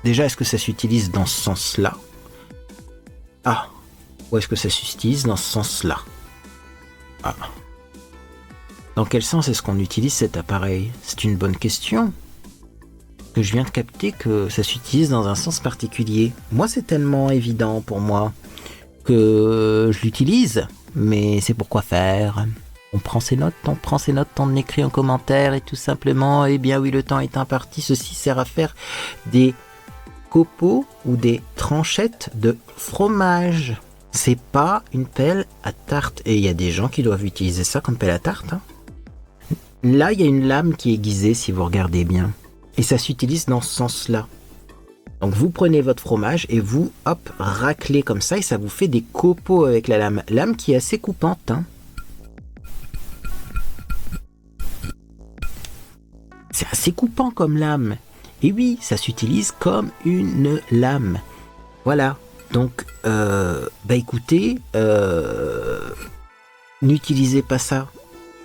A: Déjà, est-ce que ça s'utilise dans ce sens-là? Ah, ou est-ce que ça s'utilise dans ce sens-là? Ah. Dans quel sens est-ce qu'on utilise cet appareil? C'est une bonne question. Que je viens de capter que ça s'utilise dans un sens particulier. Moi, c'est tellement évident pour moi que je l'utilise, mais c'est pour quoi faire? On prend ses notes, on écrit en commentaire et tout simplement, oui, le temps est imparti. Ceci sert à faire des copeaux ou des tranchettes de fromage. C'est pas une pelle à tarte. Et il y a des gens qui doivent utiliser ça comme pelle à tarte. Hein. Là, il y a une lame qui est aiguisée, si vous regardez bien. Et ça s'utilise dans ce sens-là. Donc, vous prenez votre fromage et vous, hop, raclez comme ça. Et ça vous fait des copeaux avec la lame. Lame qui est assez coupante. Hein. c'est assez coupant comme lame. Et oui, ça s'utilise comme une lame. Voilà. Donc, écoutez, n'utilisez pas ça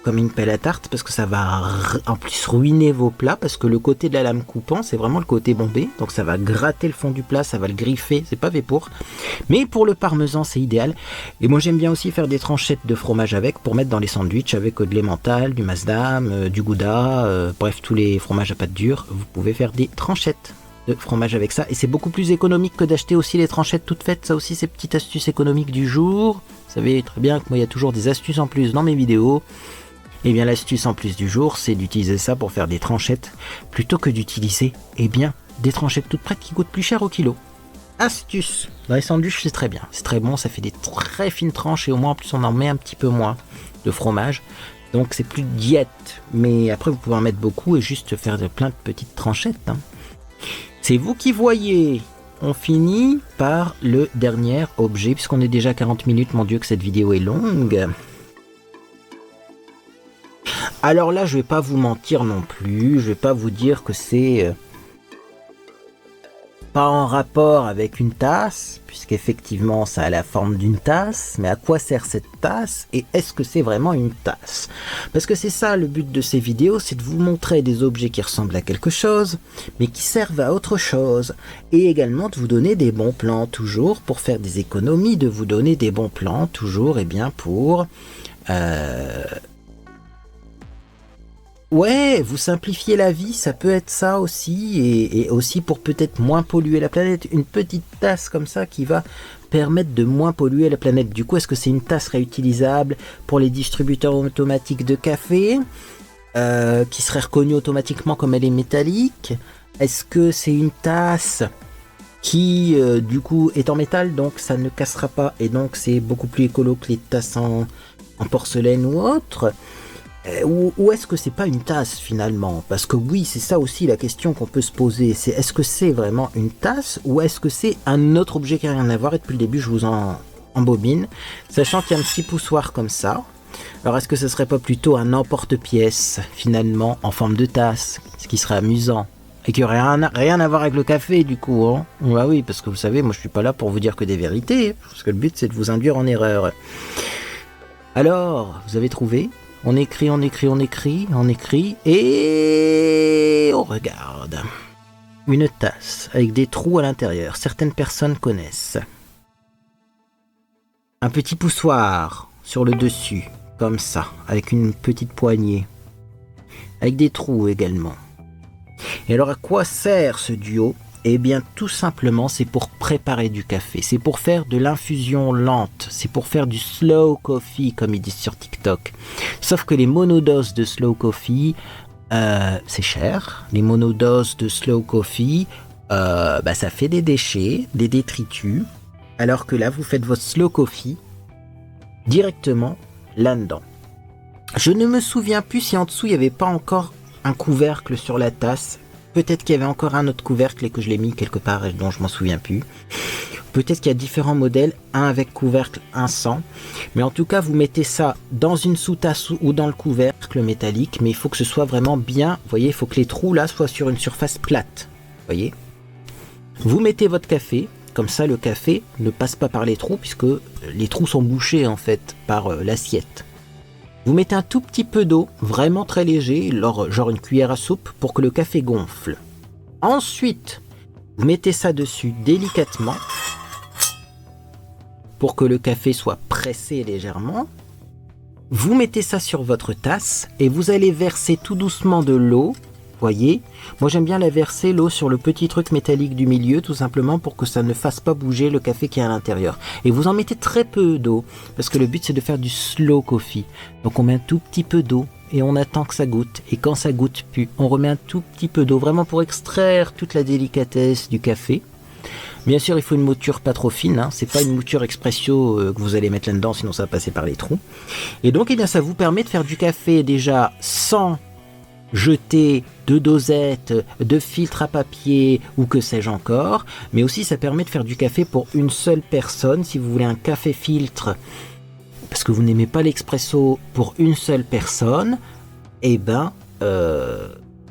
A: comme une pelle à tarte parce que ça va en plus ruiner vos plats parce que le côté de la lame coupant, c'est vraiment le côté bombé. Donc ça va gratter le fond du plat, ça va le griffer, c'est pas fait pour. Mais pour le parmesan, c'est idéal. Et moi, j'aime bien aussi faire des tranchettes de fromage avec pour mettre dans les sandwichs avec de l'emmental, du masdam, du gouda, bref, tous les fromages à pâte dure. Vous pouvez faire des tranchettes de fromage avec ça, et c'est beaucoup plus économique que d'acheter aussi les tranchettes toutes faites. Ça aussi, c'est petite astuce économique du jour. Vous savez très bien que moi, il y a toujours des astuces en plus dans mes vidéos. Et bien l'astuce en plus du jour, c'est d'utiliser ça pour faire des tranchettes plutôt que d'utiliser des tranchettes toutes prêtes qui coûtent plus cher au kilo. Astuce, dans les sandwichs, c'est très bien, c'est très bon, ça fait des très fines tranches et au moins en plus on en met un petit peu moins de fromage. Donc c'est plus diète, mais après vous pouvez en mettre beaucoup et juste faire plein de petites tranchettes. C'est vous qui voyez. On finit par le dernier objet, puisqu'on est déjà à 40 minutes, mon Dieu que cette vidéo est longue. Alors là, je vais pas vous mentir non plus, je vais pas vous dire que c'est pas en rapport avec une tasse, puisqu'effectivement ça a la forme d'une tasse, mais à quoi sert cette tasse et est-ce que c'est vraiment une tasse? Parce que c'est ça le but de ces vidéos, c'est de vous montrer des objets qui ressemblent à quelque chose, mais qui servent à autre chose, et également de vous donner des bons plans, toujours pour faire des économies, de vous donner des bons plans, toujours et bien pour... Ouais, vous simplifiez la vie, ça peut être ça aussi, et aussi pour peut-être moins polluer la planète. Une petite tasse comme ça qui va permettre de moins polluer la planète. Du coup, est-ce que c'est une tasse réutilisable pour les distributeurs automatiques de café, qui serait reconnue automatiquement comme elle est métallique? Est-ce que c'est une tasse qui, du coup, est en métal, donc ça ne cassera pas, et donc c'est beaucoup plus écolo que les tasses en porcelaine ou autre? Ou est-ce que c'est pas une tasse finalement? Parce que oui, c'est ça aussi la question qu'on peut se poser. C'est est-ce que c'est vraiment une tasse ou est-ce que c'est un autre objet qui n'a rien à voir? Et depuis le début, je vous en embobine. Sachant qu'il y a un petit poussoir comme ça. Alors est-ce que ce serait pas plutôt un emporte-pièce finalement en forme de tasse? Ce qui serait amusant. Et qui aurait rien à voir avec le café du coup. Hein. Bah oui, parce que vous savez, moi je suis pas là pour vous dire que des vérités. Parce que le but c'est de vous induire en erreur. Alors, vous avez trouvé? On écrit, et on regarde. Une tasse avec des trous à l'intérieur. Certaines personnes connaissent. Un petit poussoir sur le dessus, comme ça, avec une petite poignée. Avec des trous également. Et alors à quoi sert ce duo? Eh bien tout simplement c'est pour préparer du café, c'est pour faire de l'infusion lente, c'est pour faire du slow coffee comme ils disent sur TikTok. Sauf que les monodoses de slow coffee, c'est cher. Les monodoses de slow coffee, ça fait des déchets, des détritus. Alors que là vous faites votre slow coffee directement là-dedans. Je ne me souviens plus si en dessous il n'y avait pas encore un couvercle sur la tasse. Peut-être qu'il y avait encore un autre couvercle et que je l'ai mis quelque part et dont je m'en souviens plus. Peut-être qu'il y a différents modèles, un avec couvercle, un sans. Mais en tout cas, vous mettez ça dans une sous-tasse ou dans le couvercle métallique. Mais il faut que ce soit vraiment bien. Vous voyez, il faut que les trous là soient sur une surface plate. Vous voyez. Vous mettez votre café. Comme ça, le café ne passe pas par les trous puisque les trous sont bouchés en fait par l'assiette. Vous mettez un tout petit peu d'eau, vraiment très léger, genre une cuillère à soupe, pour que le café gonfle. Ensuite, vous mettez ça dessus délicatement, pour que le café soit pressé légèrement. Vous mettez ça sur votre tasse, et vous allez verser tout doucement de l'eau. Voyez, moi j'aime bien la verser l'eau sur le petit truc métallique du milieu, tout simplement pour que ça ne fasse pas bouger le café qui est à l'intérieur. Et vous en mettez très peu d'eau, parce que le but c'est de faire du slow coffee. Donc on met un tout petit peu d'eau, et on attend que ça goûte. Et quand ça goûte plus, on remet un tout petit peu d'eau, vraiment pour extraire toute la délicatesse du café. Bien sûr, il faut une mouture pas trop fine, hein. C'est pas une mouture expresso que vous allez mettre là-dedans, sinon ça va passer par les trous. Et donc, eh bien, ça vous permet de faire du café déjà sans jeter de dosettes, de filtres à papier ou que sais-je encore, mais aussi ça permet de faire du café pour une seule personne. Si vous voulez un café filtre parce que vous n'aimez pas l'expresso pour une seule personne, eh ben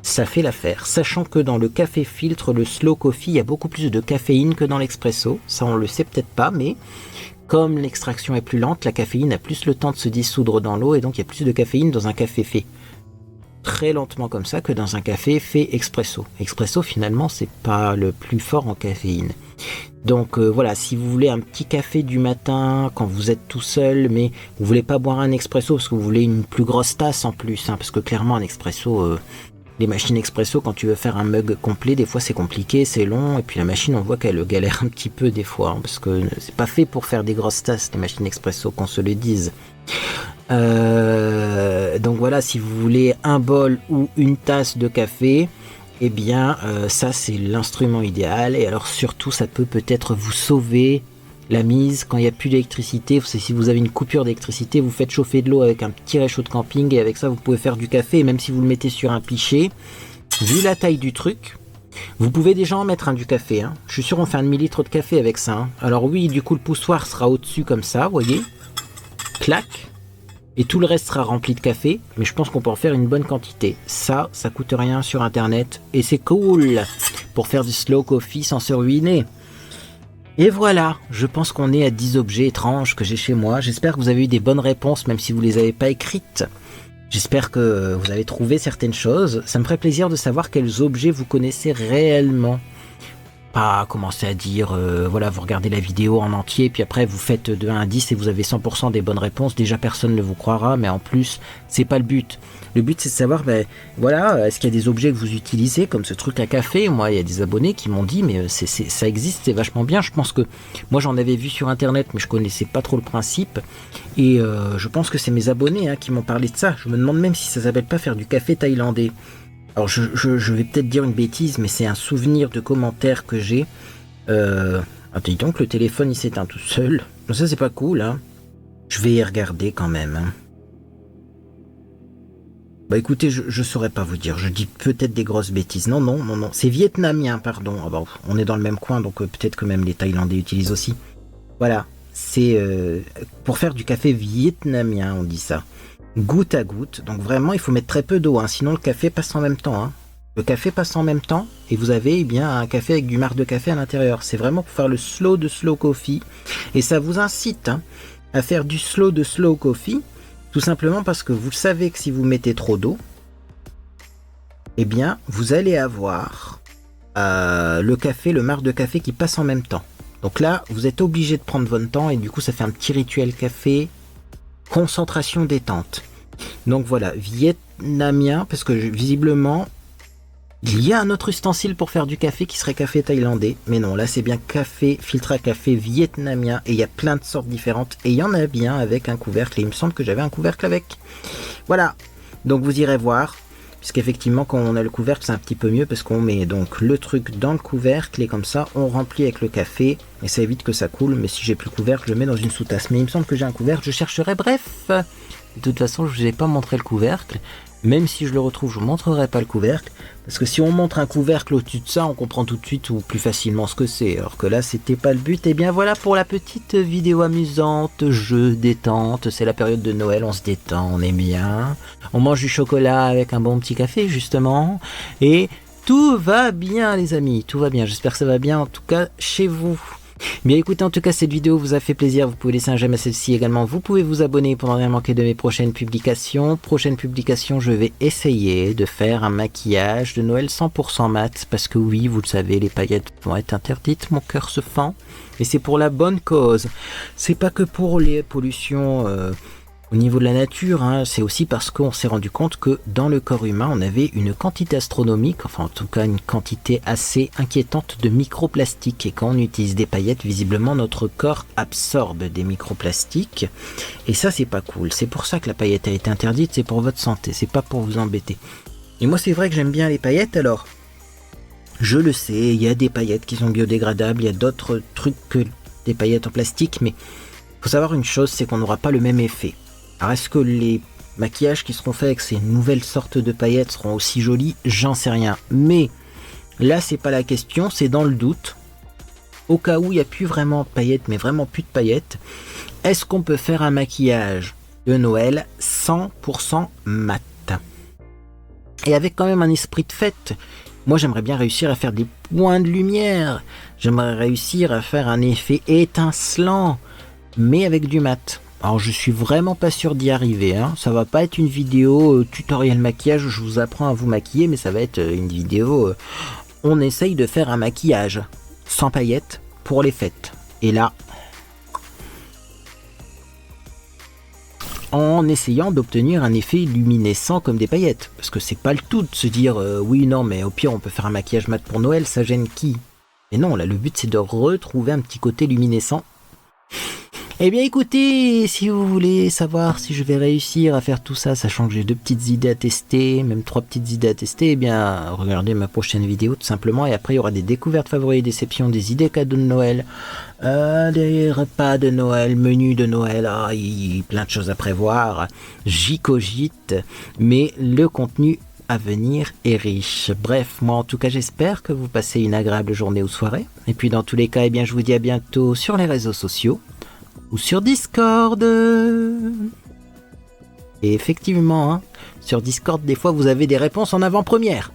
A: ça fait l'affaire. Sachant que dans le café filtre, le slow coffee, il y a beaucoup plus de caféine que dans l'expresso. Ça, on le sait peut-être pas, mais comme l'extraction est plus lente, la caféine a plus le temps de se dissoudre dans l'eau et donc il y a plus de caféine dans un café fait très lentement comme ça que dans un café fait expresso. Expresso, finalement, c'est pas le plus fort en caféine. Donc voilà, si vous voulez un petit café du matin quand vous êtes tout seul, mais vous voulez pas boire un expresso parce que vous voulez une plus grosse tasse en plus, parce que clairement un expresso, les machines expresso, quand tu veux faire un mug complet, des fois c'est compliqué, c'est long, et puis la machine, on voit qu'elle galère un petit peu des fois, parce que c'est pas fait pour faire des grosses tasses, les machines expresso, qu'on se le dise. Donc voilà, si vous voulez un bol ou une tasse de café, eh bien ça c'est l'instrument idéal. Et alors surtout, ça peut peut-être vous sauver la mise quand il n'y a plus d'électricité. Si vous avez une coupure d'électricité, vous faites chauffer de l'eau avec un petit réchaud de camping et avec ça vous pouvez faire du café. Et même si vous le mettez sur un pichet, vu la taille du truc, vous pouvez déjà en mettre un du café. Je suis sûr on fait un demi-litre de café avec ça. Alors oui, du coup le poussoir sera au-dessus comme ça, vous voyez. Clac. Et tout le reste sera rempli de café, mais je pense qu'on peut en faire une bonne quantité. Ça coûte rien sur internet et c'est cool pour faire du slow coffee sans se ruiner. Et voilà, je pense qu'on est à 10 objets étranges que j'ai chez moi. J'espère que vous avez eu des bonnes réponses, même si vous les avez pas écrites. J'espère que vous avez trouvé certaines choses. Ça me ferait plaisir de savoir quels objets vous connaissez réellement. Pas commencer à dire, voilà, vous regardez la vidéo en entier, puis après vous faites de 1 à 10 et vous avez 100% des bonnes réponses. Déjà, personne ne vous croira, mais en plus, c'est pas le but. Le but, c'est de savoir, voilà, est-ce qu'il y a des objets que vous utilisez, comme ce truc à café. Moi, il y a des abonnés qui m'ont dit, mais ça existe, c'est vachement bien. Je pense que moi, j'en avais vu sur Internet, mais je connaissais pas trop le principe. Et je pense que c'est mes abonnés qui m'ont parlé de ça. Je me demande même si ça s'appelle pas faire du café thaïlandais. Alors je vais peut-être dire une bêtise, mais c'est un souvenir de commentaire que j'ai. Attends, donc le téléphone il s'éteint tout seul. Ça c'est pas cool, Je vais y regarder quand même. Bah écoutez, je saurais pas vous dire. Je dis peut-être des grosses bêtises. Non. C'est vietnamien, pardon. Ah bah, on est dans le même coin, donc peut-être que même les Thaïlandais utilisent aussi. Voilà, c'est pour faire du café vietnamien, on dit ça. Goutte à goutte, donc vraiment il faut mettre très peu d'eau, sinon le café passe en même temps. Le café passe en même temps et vous avez un café avec du marc de café à l'intérieur. C'est vraiment pour faire le slow de slow coffee et ça vous incite à faire du slow de slow coffee, tout simplement parce que vous savez que si vous mettez trop d'eau, eh bien vous allez avoir le café, le marc de café qui passe en même temps. Donc là vous êtes obligé de prendre votre temps et du coup ça fait un petit rituel café, concentration détente. Donc voilà, vietnamien, parce que visiblement, il y a un autre ustensile pour faire du café qui serait café thaïlandais. Mais non, là c'est bien café, filtre à café vietnamien. Et il y a plein de sortes différentes. Et il y en a bien avec un couvercle. Et il me semble que j'avais un couvercle avec. Voilà, donc vous irez voir. Puisqu'effectivement, quand on a le couvercle, c'est un petit peu mieux. Parce qu'on met donc le truc dans le couvercle. Et comme ça, on remplit avec le café. Et ça évite que ça coule. Mais si j'ai plus le couvercle, je le mets dans une sous-tasse. Mais il me semble que j'ai un couvercle. Je chercherai. Bref. De toute façon, je ne vous ai pas montré le couvercle. Même si je le retrouve, je ne vous montrerai pas le couvercle. Parce que si on montre un couvercle au-dessus de ça, on comprend tout de suite ou plus facilement ce que c'est. Alors que là, c'était pas le but. Et bien voilà pour la petite vidéo amusante, jeu, détente. C'est la période de Noël, on se détend, on est bien. On mange du chocolat avec un bon petit café, justement. Et tout va bien, les amis. Tout va bien. J'espère que ça va bien, en tout cas, chez vous. Bien écoutez, en tout cas cette vidéo vous a fait plaisir, vous pouvez laisser un j'aime à celle-ci également, vous pouvez vous abonner pour ne rien manquer de mes prochaines publications. Je vais essayer de faire un maquillage de Noël 100% mat, parce que oui, vous le savez, les paillettes vont être interdites, mon cœur se fend, et c'est pour la bonne cause. C'est pas que pour les pollutions au niveau de la nature, c'est aussi parce qu'on s'est rendu compte que dans le corps humain, on avait une quantité astronomique, enfin en tout cas une quantité assez inquiétante de microplastiques. Et quand on utilise des paillettes, visiblement notre corps absorbe des microplastiques. Et ça, c'est pas cool. C'est pour ça que la paillette a été interdite, c'est pour votre santé, c'est pas pour vous embêter. Et moi, c'est vrai que j'aime bien les paillettes, alors je le sais, il y a des paillettes qui sont biodégradables, il y a d'autres trucs que des paillettes en plastique, mais il faut savoir une chose, c'est qu'on n'aura pas le même effet. Alors est-ce que les maquillages qui seront faits avec ces nouvelles sortes de paillettes seront aussi jolis? J'en sais rien. Mais là, c'est pas la question, c'est dans le doute. Au cas où il n'y a plus vraiment de paillettes, mais vraiment plus de paillettes, est-ce qu'on peut faire un maquillage de Noël 100% mat? et avec quand même un esprit de fête. Moi, j'aimerais bien réussir à faire des points de lumière. J'aimerais réussir à faire un effet étincelant, mais avec du mat. Alors, je suis vraiment pas sûr d'y arriver, hein. Ça va pas être une vidéo tutoriel maquillage où je vous apprends à vous maquiller, mais ça va être une vidéo on essaye de faire un maquillage sans paillettes pour les fêtes. Et là, en essayant d'obtenir un effet luminescent comme des paillettes. Parce que c'est pas le tout de se dire oui, non, mais au pire on peut faire un maquillage mat pour Noël, ça gêne qui? Et non, là le but c'est de retrouver un petit côté luminescent. Eh bien écoutez, si vous voulez savoir si je vais réussir à faire tout ça, sachant que j'ai 2 petites idées à tester, même 3 petites idées à tester, eh bien regardez ma prochaine vidéo tout simplement, et après il y aura des découvertes favoris et déceptions, des idées cadeaux de Noël, des repas de Noël, menus de Noël, il y a plein de choses à prévoir, j'y cogite, mais le contenu à venir est riche. Bref, moi en tout cas j'espère que vous passez une agréable journée ou soirée, et puis dans tous les cas, eh bien je vous dis à bientôt sur les réseaux sociaux, ou sur Discord. Et effectivement, hein, sur Discord, des fois, vous avez des réponses en avant-première.